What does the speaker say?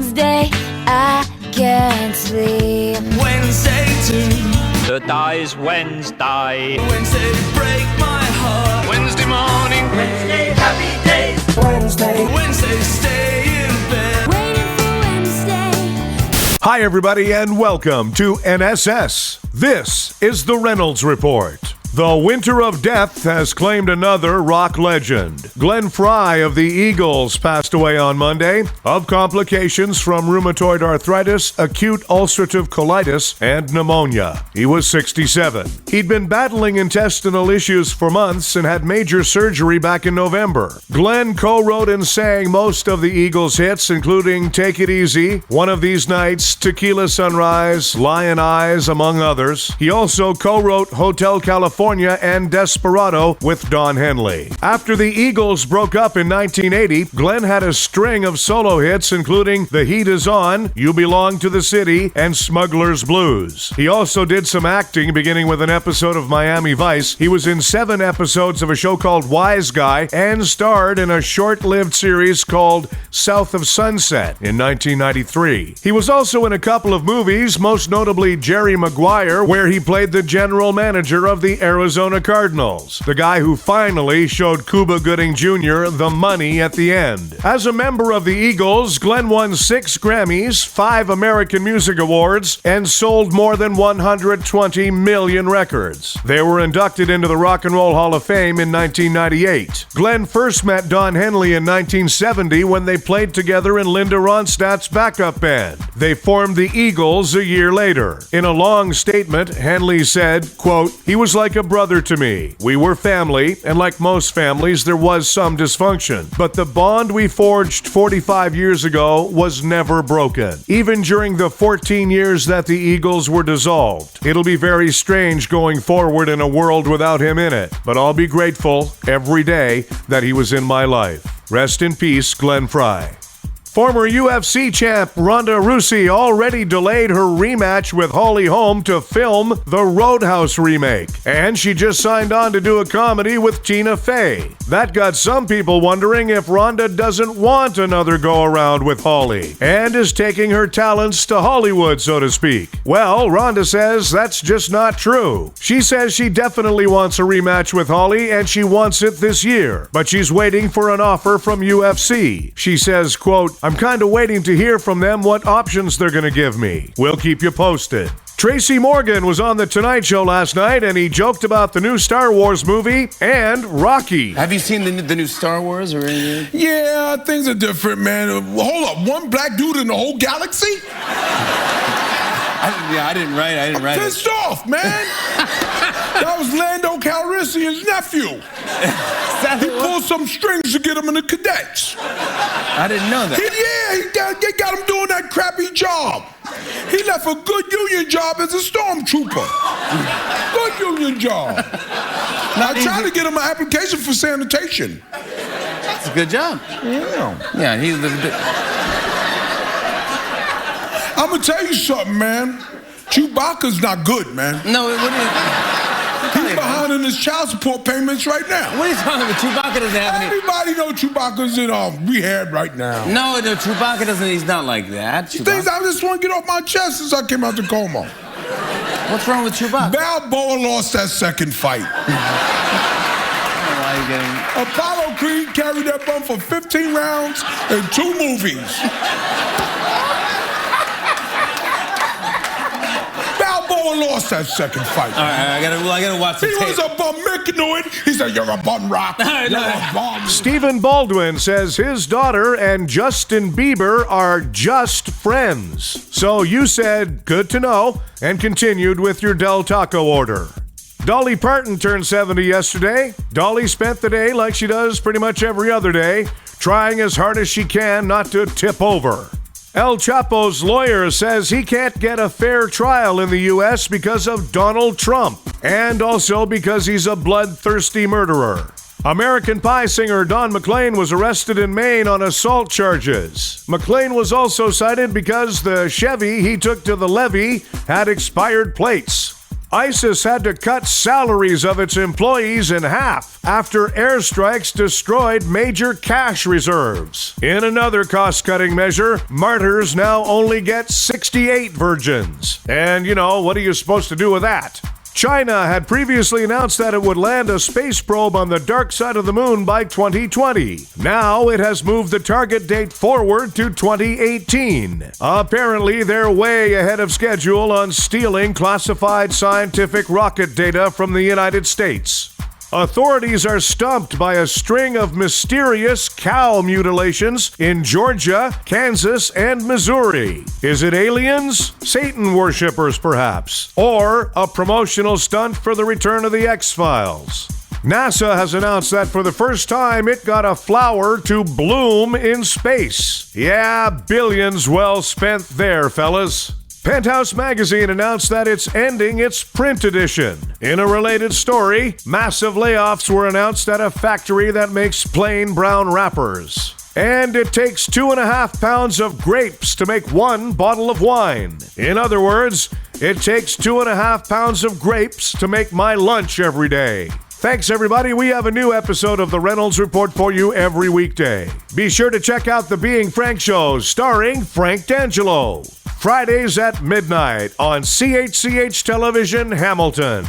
Wednesday, I can't sleep. Wednesday too. Today's Wednesday. Wednesday break my heart. Wednesday morning. Wednesday happy days. Wednesday stay in bed. Waiting for Wednesday. Hi, everybody, and welcome to NSS. This is the Reynolds Report. The winter of death has claimed another rock legend. Glenn Frey of the Eagles passed away on Monday of complications from rheumatoid arthritis, acute ulcerative colitis, and pneumonia. He was 67. He'd been battling intestinal issues for months and had major surgery back in November. Glenn co-wrote and sang most of the Eagles' hits, including Take It Easy, One of These Nights, Tequila Sunrise, Lion Eyes, among others. He also co-wrote Hotel California and Desperado with Don Henley. After the Eagles broke up in 1980, Glenn had a string of solo hits, including The Heat Is On, You Belong to the City, and Smuggler's Blues. He also did some acting, beginning with an episode of Miami Vice. He was in 7 episodes of a show called Wise Guy and starred in a short-lived series called South of Sunset in 1993. He was also in a couple of movies, most notably Jerry Maguire, where he played the general manager of the Arizona Cardinals, the guy who finally showed Cuba Gooding Jr. the money at the end. As a member of the Eagles, Glenn won 6 Grammys, 5 American Music Awards, and sold more than 120 million records. They were inducted into the Rock and Roll Hall of Fame in 1998. Glenn first met Don Henley in 1970 when they played together in Linda Ronstadt's backup band. They formed the Eagles a year later. In a long statement, Henley said, quote, "He was like a brother to me. We were family, and like most families, there was some dysfunction. But the bond we forged 45 years ago was never broken, even during the 14 years that the Eagles were dissolved. It'll be very strange going forward in a world without him in it, but I'll be grateful every day that he was in my life. Rest in peace, Glenn Frey." Former UFC champ Ronda Rousey already delayed her rematch with Holly Holm to film the Roadhouse remake. And she just signed on to do a comedy with Tina Fey. That got some people wondering if Ronda doesn't want another go-around with Holly and is taking her talents to Hollywood, so to speak. Well, Ronda says that's just not true. She says she definitely wants a rematch with Holly and she wants it this year, but she's waiting for an offer from UFC. She says, quote, "I'm kind of waiting to hear from them what options they're going to give me. We'll keep you posted." Tracy Morgan was on The Tonight Show last night, and he joked about the new Star Wars movie and Rocky. Have you seen the new Star Wars or anything? Yeah, things are different, man. Hold up, one black dude in the whole galaxy? I didn't write it. Pissed off, man. That was Lando Calrissian's nephew. He pulled some strings to get him in the cadets. I didn't know that. They got him doing that crappy job. He left a good union job as a stormtrooper. Good union job. Now I tried to get him an application for sanitation. It's a good job. Yeah, he lived it. I'm gonna tell you something, man. Chewbacca's not good, man. No, what are you... He's behind in his child support payments right now. What are you talking about? Chewbacca doesn't have any... Everybody knows Chewbacca's in rehab right now. No, Chewbacca doesn't... He's not like that. Things I just want to get off my chest since I came out to Como. What's wrong with Chewbacca? Balboa lost that second fight. Why are you getting... Apollo Creed carried that bum for 15 rounds and 2 movies. Balboa lost that second fight. All right, I gotta watch the tape. He was a bum. Mick knew it. He said, "You're a bum rock. You're a bum." Stephen Baldwin says his daughter and Justin Bieber are just friends. So you said, good to know, and continued with your Del Taco order. Dolly Parton turned 70 yesterday. Dolly spent the day like she does pretty much every other day, trying as hard as she can not to tip over. El Chapo's lawyer says he can't get a fair trial in the U.S. because of Donald Trump, and also because he's a bloodthirsty murderer. American Pie singer Don McLean was arrested in Maine on assault charges. McLean was also cited because the Chevy he took to the levee had expired plates. ISIS had to cut salaries of its employees in half after airstrikes destroyed major cash reserves. In another cost-cutting measure, martyrs now only get 68 virgins. And, what are you supposed to do with that? China had previously announced that it would land a space probe on the dark side of the moon by 2020. Now it has moved the target date forward to 2018. Apparently, they're way ahead of schedule on stealing classified scientific rocket data from the United States. Authorities are stumped by a string of mysterious cow mutilations in Georgia, Kansas, and Missouri. Is it aliens? Satan worshippers, perhaps? Or a promotional stunt for the return of the X-Files? NASA has announced that for the first time it got a flower to bloom in space. Yeah, billions well spent there, fellas. Penthouse Magazine announced that it's ending its print edition. In a related story, massive layoffs were announced at a factory that makes plain brown wrappers. And it takes 2.5 pounds of grapes to make 1 bottle of wine. In other words, it takes 2.5 pounds of grapes to make my lunch every day. Thanks, everybody. We have a new episode of the Reynolds Report for you every weekday. Be sure to check out the Being Frank show starring Frank D'Angelo. Fridays at midnight on CHCH Television, Hamilton.